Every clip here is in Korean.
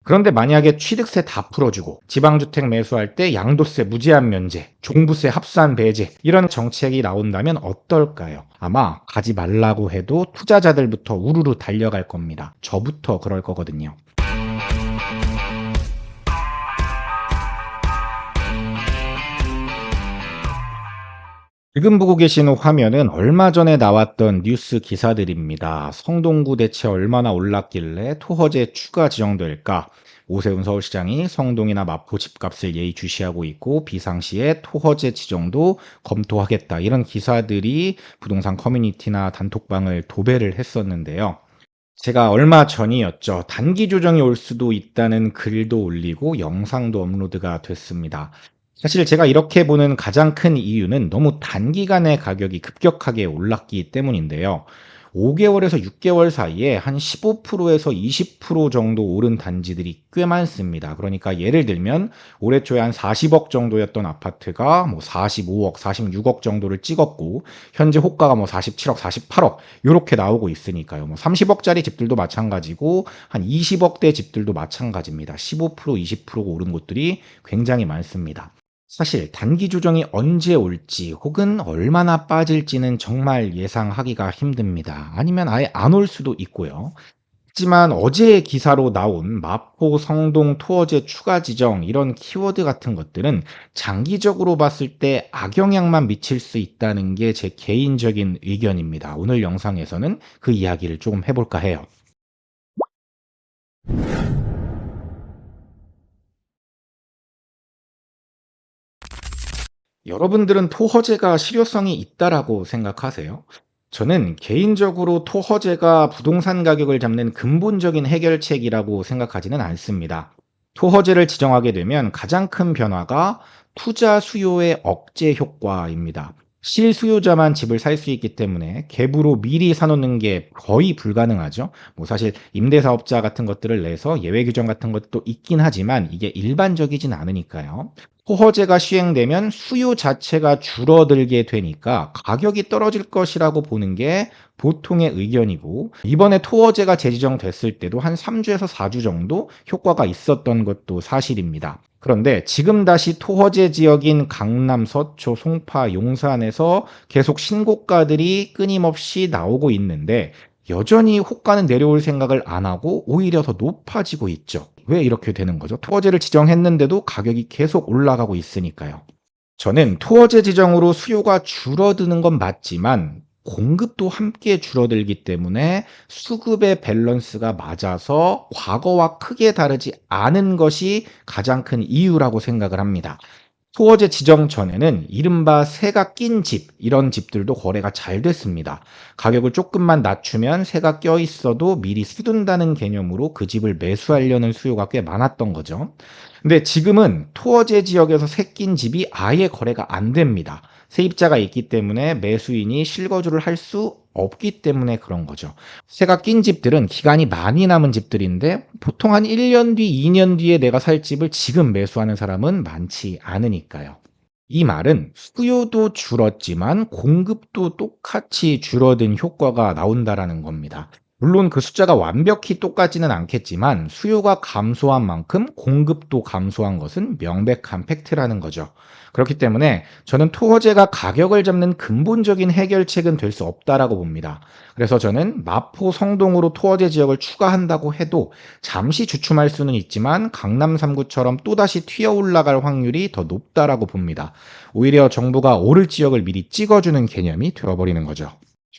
그런데 만약에 취득세 다 풀어주고 지방주택 매수할 때 양도세 무제한 면제, 종부세 합산 배제 이런 정책이 나온다면 어떨까요? 아마 가지 말라고 해도 투자자들부터 우르르 달려갈 겁니다. 저부터 그럴 거거든요. 지금 보고 계시는 화면은 얼마 전에 나왔던 뉴스 기사들입니다. 성동구 대체 얼마나 올랐길래 토허제 추가 지정될까? 오세훈 서울시장이 성동이나 마포 집값을 예의주시하고 있고 비상시에 토허제 지정도 검토하겠다. 이런 기사들이 부동산 커뮤니티나 단톡방을 도배를 했었는데요. 제가 얼마 전이었죠. 단기 조정이 올 수도 있다는 글도 올리고 영상도 업로드가 됐습니다. 사실 제가 이렇게 보는 가장 큰 이유는 너무 단기간에 가격이 급격하게 올랐기 때문인데요. 5개월에서 6개월 사이에 한 15%에서 20% 정도 오른 단지들이 꽤 많습니다. 그러니까 예를 들면 올해 초에 한 40억 정도였던 아파트가 뭐 45억, 46억 정도를 찍었고 현재 호가가 뭐 47억, 48억 요렇게 나오고 있으니까요. 뭐 30억짜리 집들도 마찬가지고 한 20억대 집들도 마찬가지입니다. 15%, 20%가 오른 곳들이 굉장히 많습니다. 사실 단기 조정이 언제 올지 혹은 얼마나 빠질지는 정말 예상하기가 힘듭니다. 아니면 아예 안 올 수도 있고요. 하지만 어제 기사로 나온 마포, 성동, 토어제 추가 지정 이런 키워드 같은 것들은 장기적으로 봤을 때 악영향만 미칠 수 있다는 게 제 개인적인 의견입니다. 오늘 영상에서는 그 이야기를 조금 해볼까 해요. 여러분들은 토허제가 실효성이 있다라고 생각하세요? 저는 개인적으로 토허제가 부동산 가격을 잡는 근본적인 해결책이라고 생각하지는 않습니다. 토허제를 지정하게 되면 가장 큰 변화가 투자 수요의 억제 효과입니다. 실수요자만 집을 살 수 있기 때문에 갭으로 미리 사놓는 게 거의 불가능하죠. 뭐 사실 임대사업자 같은 것들을 내서 예외 규정 같은 것도 있긴 하지만 이게 일반적이진 않으니까요. 토허제가 시행되면 수요 자체가 줄어들게 되니까 가격이 떨어질 것이라고 보는 게 보통의 의견이고 이번에 토허제가 재지정됐을 때도 한 3주에서 4주 정도 효과가 있었던 것도 사실입니다. 그런데 지금 다시 토허제 지역인 강남, 서초, 송파, 용산에서 계속 신고가들이 끊임없이 나오고 있는데 여전히 호가는 내려올 생각을 안 하고 오히려 더 높아지고 있죠. 왜 이렇게 되는 거죠? 토어제를 지정했는데도 가격이 계속 올라가고 있으니까요. 저는 토어제 지정으로 수요가 줄어드는 건 맞지만 공급도 함께 줄어들기 때문에 수급의 밸런스가 맞아서 과거와 크게 다르지 않은 것이 가장 큰 이유라고 생각을 합니다. 토어제 지정 전에는 이른바 새가 낀 집, 이런 집들도 거래가 잘 됐습니다. 가격을 조금만 낮추면 새가 껴 있어도 미리 사둔다는 개념으로 그 집을 매수하려는 수요가 꽤 많았던 거죠. 근데 지금은 토어제 지역에서 새 낀 집이 아예 거래가 안 됩니다. 세입자가 있기 때문에 매수인이 실거주를 할 수 없기 때문에 그런 거죠. 새가 낀 집들은 기간이 많이 남은 집들인데 보통 한 1년 뒤, 2년 뒤에 내가 살 집을 지금 매수하는 사람은 많지 않으니까요. 이 말은 수요도 줄었지만 공급도 똑같이 줄어든 효과가 나온다라는 겁니다. 물론 그 숫자가 완벽히 똑같지는 않겠지만 수요가 감소한 만큼 공급도 감소한 것은 명백한 팩트라는 거죠. 그렇기 때문에 저는 토호제가 가격을 잡는 근본적인 해결책은 될 수 없다라고 봅니다. 그래서 저는 마포 성동으로 토호제 지역을 추가한다고 해도 잠시 주춤할 수는 있지만 강남 3구처럼 또다시 튀어 올라갈 확률이 더 높다라고 봅니다. 오히려 정부가 오를 지역을 미리 찍어주는 개념이 되어버리는 거죠.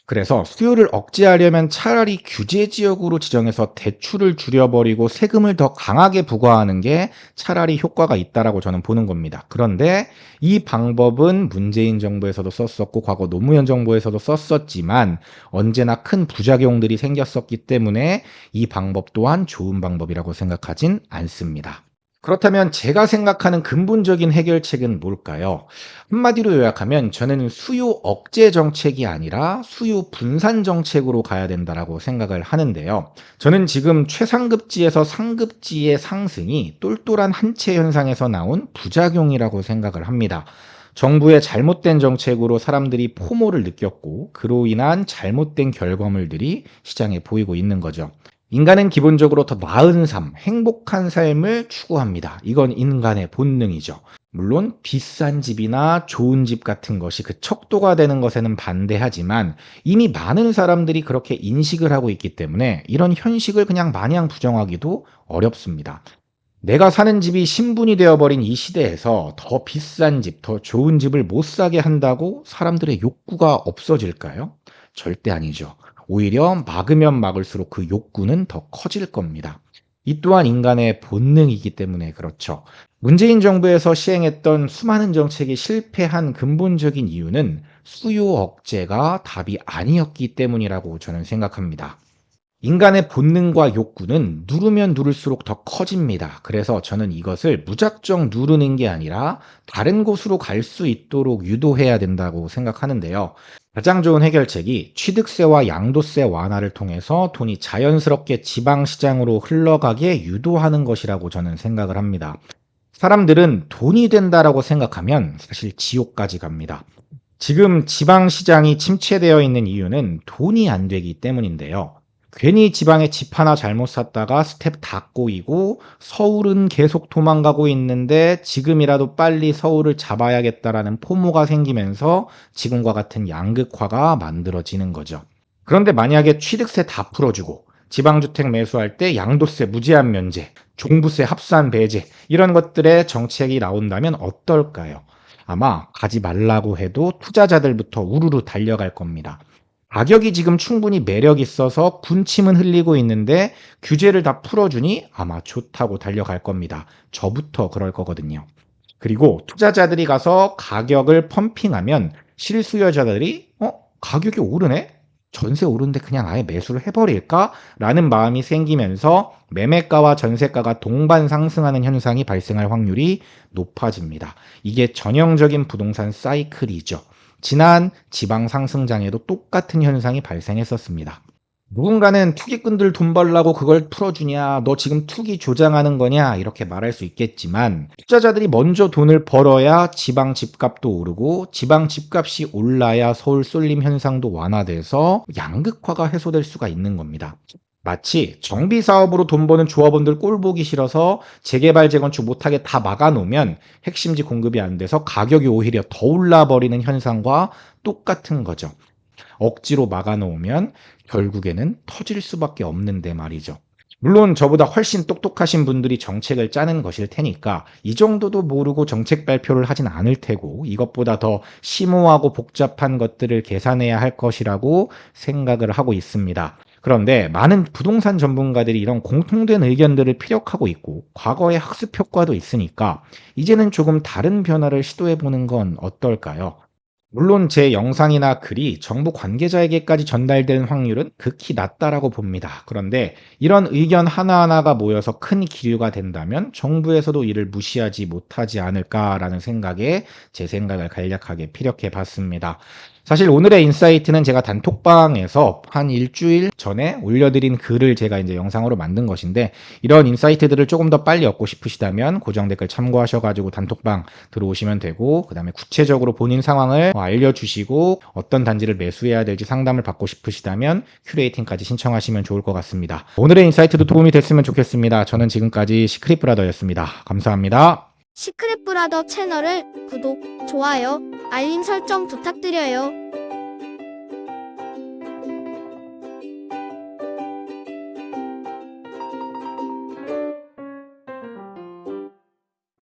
그래서 수요를 억제하려면 차라리 규제 지역으로 지정해서 대출을 줄여버리고 세금을 더 강하게 부과하는 게 차라리 효과가 있다라고 저는 보는 겁니다. 그런데 이 방법은 문재인 정부에서도 썼었고 과거 노무현 정부에서도 썼었지만 언제나 큰 부작용들이 생겼었기 때문에 이 방법 또한 좋은 방법이라고 생각하진 않습니다. 그렇다면 제가 생각하는 근본적인 해결책은 뭘까요? 한마디로 요약하면 저는 수요 억제 정책이 아니라 수요 분산 정책으로 가야 된다라고 생각을 하는데요. 저는 지금 최상급지에서 상급지의 상승이 똘똘한 한채 현상에서 나온 부작용이라고 생각을 합니다. 정부의 잘못된 정책으로 사람들이 포모를 느꼈고 그로 인한 잘못된 결과물들이 시장에 보이고 있는 거죠. 인간은 기본적으로 더 나은 삶, 행복한 삶을 추구합니다. 이건 인간의 본능이죠. 물론 비싼 집이나 좋은 집 같은 것이 그 척도가 되는 것에는 반대하지만 이미 많은 사람들이 그렇게 인식을 하고 있기 때문에 이런 현실을 그냥 마냥 부정하기도 어렵습니다. 내가 사는 집이 신분이 되어버린 이 시대에서 더 비싼 집, 더 좋은 집을 못 사게 한다고 사람들의 욕구가 없어질까요? 절대 아니죠. 오히려 막으면 막을수록 그 욕구는 더 커질 겁니다. 이 또한 인간의 본능이기 때문에 그렇죠. 문재인 정부에서 시행했던 수많은 정책이 실패한 근본적인 이유는 수요 억제가 답이 아니었기 때문이라고 저는 생각합니다. 인간의 본능과 욕구는 누르면 누를수록 더 커집니다. 그래서 저는 이것을 무작정 누르는 게 아니라 다른 곳으로 갈 수 있도록 유도해야 된다고 생각하는데요. 가장 좋은 해결책이 취득세와 양도세 완화를 통해서 돈이 자연스럽게 지방시장으로 흘러가게 유도하는 것이라고 저는 생각을 합니다. 사람들은 돈이 된다라고 생각하면 사실 지옥까지 갑니다. 지금 지방시장이 침체되어 있는 이유는 돈이 안 되기 때문인데요. 괜히 지방에 집 하나 잘못 샀다가 스텝 다 꼬이고 서울은 계속 도망가고 있는데 지금이라도 빨리 서울을 잡아야겠다라는 포모가 생기면서 지금과 같은 양극화가 만들어지는 거죠. 그런데 만약에 취득세 다 풀어주고 지방주택 매수할 때 양도세 무제한 면제, 종부세 합산 배제 이런 것들의 정책이 나온다면 어떨까요? 아마 가지 말라고 해도 투자자들부터 우르르 달려갈 겁니다. 가격이 지금 충분히 매력 있어서 군침은 흘리고 있는데 규제를 다 풀어주니 아마 좋다고 달려갈 겁니다. 저부터 그럴 거거든요. 그리고 투자자들이 가서 가격을 펌핑하면 실수요자들이 가격이 오르네? 전세 오르는데 그냥 아예 매수를 해버릴까? 라는 마음이 생기면서 매매가와 전세가가 동반 상승하는 현상이 발생할 확률이 높아집니다. 이게 전형적인 부동산 사이클이죠. 지난 지방 상승장에도 똑같은 현상이 발생했었습니다. 누군가는 투기꾼들 돈 벌라고 그걸 풀어주냐, 너 지금 투기 조장하는 거냐, 이렇게 말할 수 있겠지만, 투자자들이 먼저 돈을 벌어야 지방 집값도 오르고, 지방 집값이 올라야 서울 쏠림 현상도 완화돼서 양극화가 해소될 수가 있는 겁니다. 마치 정비 사업으로 돈 버는 조합원들 꼴 보기 싫어서 재개발 재건축 못하게 다 막아놓으면 핵심지 공급이 안 돼서 가격이 오히려 더 올라버리는 현상과 똑같은 거죠. 억지로 막아놓으면 결국에는 터질 수밖에 없는데 말이죠. 물론 저보다 훨씬 똑똑하신 분들이 정책을 짜는 것일 테니까 이 정도도 모르고 정책 발표를 하진 않을 테고 이것보다 더 심오하고 복잡한 것들을 계산해야 할 것이라고 생각을 하고 있습니다. 그런데 많은 부동산 전문가들이 이런 공통된 의견들을 피력하고 있고 과거의 학습 효과도 있으니까 이제는 조금 다른 변화를 시도해 보는 건 어떨까요? 물론 제 영상이나 글이 정부 관계자에게까지 전달되는 확률은 극히 낮다라고 봅니다. 그런데 이런 의견 하나하나가 모여서 큰 기류가 된다면 정부에서도 이를 무시하지 못하지 않을까라는 생각에 제 생각을 간략하게 피력해 봤습니다. 사실 오늘의 인사이트는 제가 단톡방에서 한 일주일 전에 올려드린 글을 제가 이제 영상으로 만든 것인데 이런 인사이트들을 조금 더 빨리 얻고 싶으시다면 고정 댓글 참고하셔가지고 단톡방 들어오시면 되고 그 다음에 구체적으로 본인 상황을 알려주시고 어떤 단지를 매수해야 될지 상담을 받고 싶으시다면 큐레이팅까지 신청하시면 좋을 것 같습니다. 오늘의 인사이트도 도움이 됐으면 좋겠습니다. 저는 지금까지 시크릿 브라더였습니다. 감사합니다. 시크릿 브라더 채널을 구독, 좋아요, 알림 설정 부탁드려요.